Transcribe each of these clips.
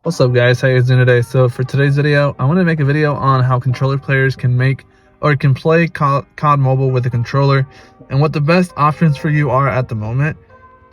What's up guys, how you guys doing today? So for today's video, I want to make a video on how controller players can make or can play COD Mobile with a controller and what the best options for you are at the moment.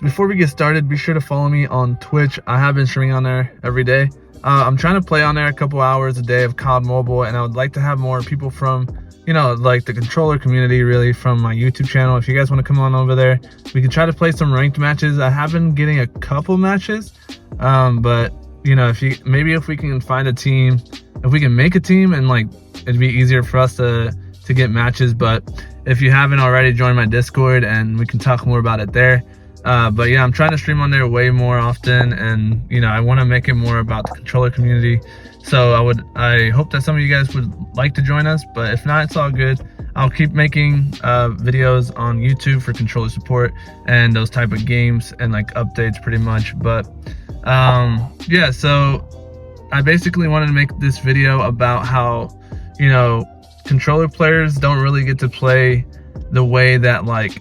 Before we get started, be sure to follow me on Twitch. I have been streaming on there every day. I'm trying to play on there a couple hours a day of COD Mobile, and I would like to have more people from, like the controller community, really, from my YouTube channel. If you guys want to come on over there, we can try to play some ranked matches. I have been getting a couple matches, but if we can find a team, if we can make a team, and like it'd be easier for us to get matches. But if you haven't already, join my Discord and we can talk more about it there. But yeah, I'm trying to stream on there way more often, and I want to make it more about the controller community. So I hope that some of you guys would like to join us, but if not, it's all good. I'll keep making videos on YouTube for controller support and those type of games and like updates pretty much. But yeah, so I basically wanted to make this video about how controller players don't really get to play the way that like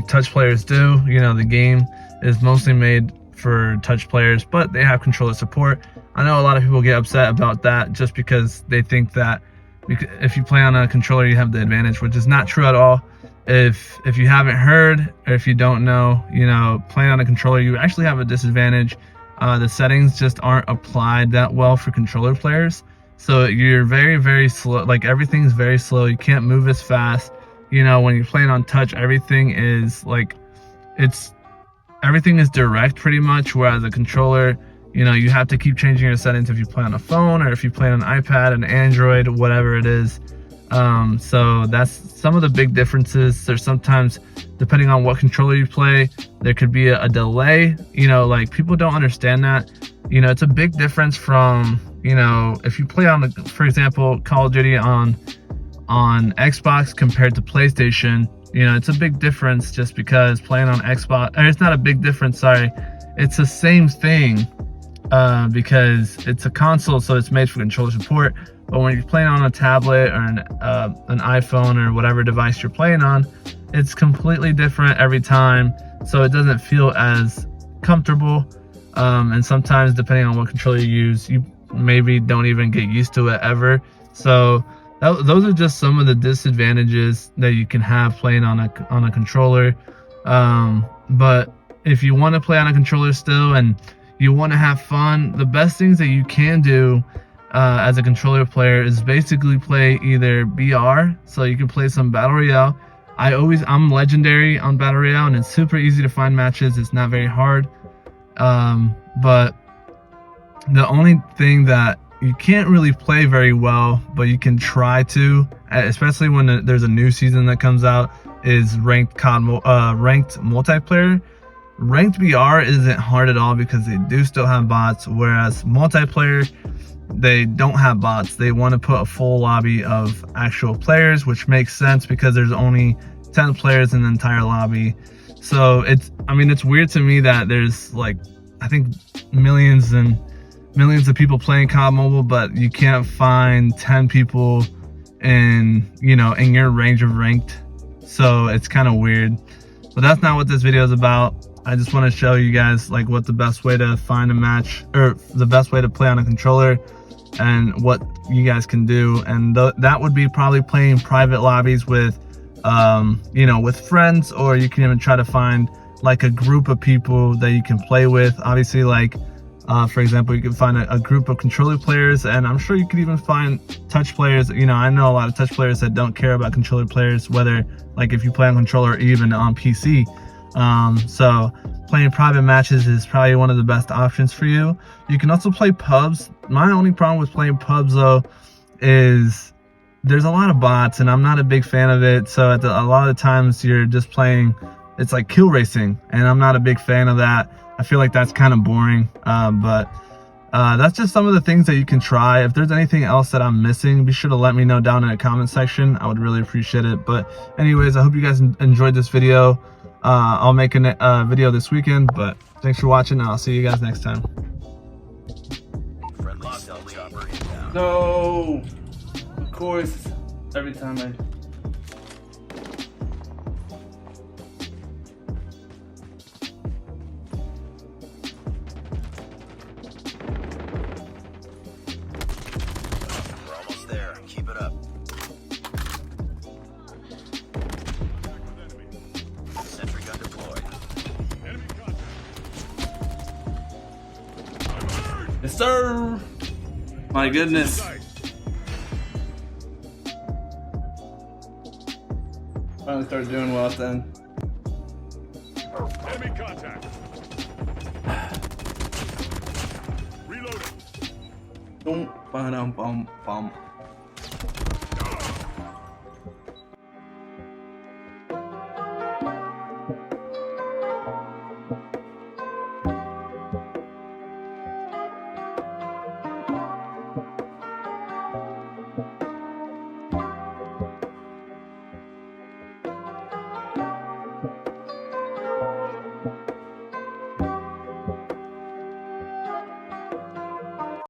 touch players do. The game is mostly made for touch players, but they have controller support. I know a lot of people get upset about that just because they think that if you play on a controller you have the advantage, which is not true at all. If you haven't heard, or if you don't know, playing on a controller, you actually have a disadvantage. The settings just aren't applied that well for controller players, so you're very, very slow. Like everything's very slow. You can't move as fast. When you're playing on touch, everything is direct pretty much, whereas a controller, you have to keep changing your settings if you play on a phone or if you play on an iPad, an Android, whatever it is. So that's some of the big differences. There's sometimes, depending on what controller you play, there could be a delay. Like people don't understand that. It's a big difference from, if you play on, for example, Call of Duty on Xbox compared to PlayStation. It's a big difference, just because playing on Xbox, or it's not a big difference, sorry, it's the same thing, because it's a console, so it's made for controller support. But when you're playing on a tablet or an iPhone or whatever device you're playing on, it's completely different every time, so it doesn't feel as comfortable. And sometimes, depending on what controller you use, you maybe don't even get used to it ever. So those are just some of the disadvantages that you can have playing on a controller. But if you want to play on a controller still and you want to have fun, the best things that you can do as a controller player is basically play either BR, so you can play some Battle Royale. I'm legendary on Battle Royale, and it's super easy to find matches. It's not very hard. But the only thing that you can't really play very well, but you can try to, especially when there's a new season that comes out, is ranked multiplayer. Ranked BR isn't hard at all because they do still have bots, whereas multiplayer, they don't have bots. They want to put a full lobby of actual players, which makes sense because there's only 10 players in the entire lobby. So it's weird to me that there's like, I think millions and millions of people playing COD Mobile, but you can't find 10 people in your range of ranked. So it's kind of weird, but that's not what this video is about. I just want to show you guys like what the best way to find a match, or the best way to play on a controller, and what you guys can do. And that would be probably playing private lobbies with with friends, or you can even try to find like a group of people that you can play with. Obviously, like for example, you can find a group of controller players, and I'm sure you could even find touch players. I know a lot of touch players that don't care about controller players, whether like if you play on controller or even on PC. So playing private matches is probably one of the best options for you. You can also play pubs. My only problem with playing pubs though is there's a lot of bots, and I'm not a big fan of it. So a lot of the times you're just playing, it's like kill racing, and I'm not a big fan of that. I feel like that's kind of boring. But that's just some of the things that you can try. If there's anything else that I'm missing, be sure to let me know down in the comment section. I would really appreciate it. But anyways, I hope you guys enjoyed this video. I'll make a video this weekend, but thanks for watching, and I'll see you guys next time. No, of course, every time I Yes, sir. My goodness. Finally started doing well then. Enemy contact. Reloading. Boom, bum, bum, bum.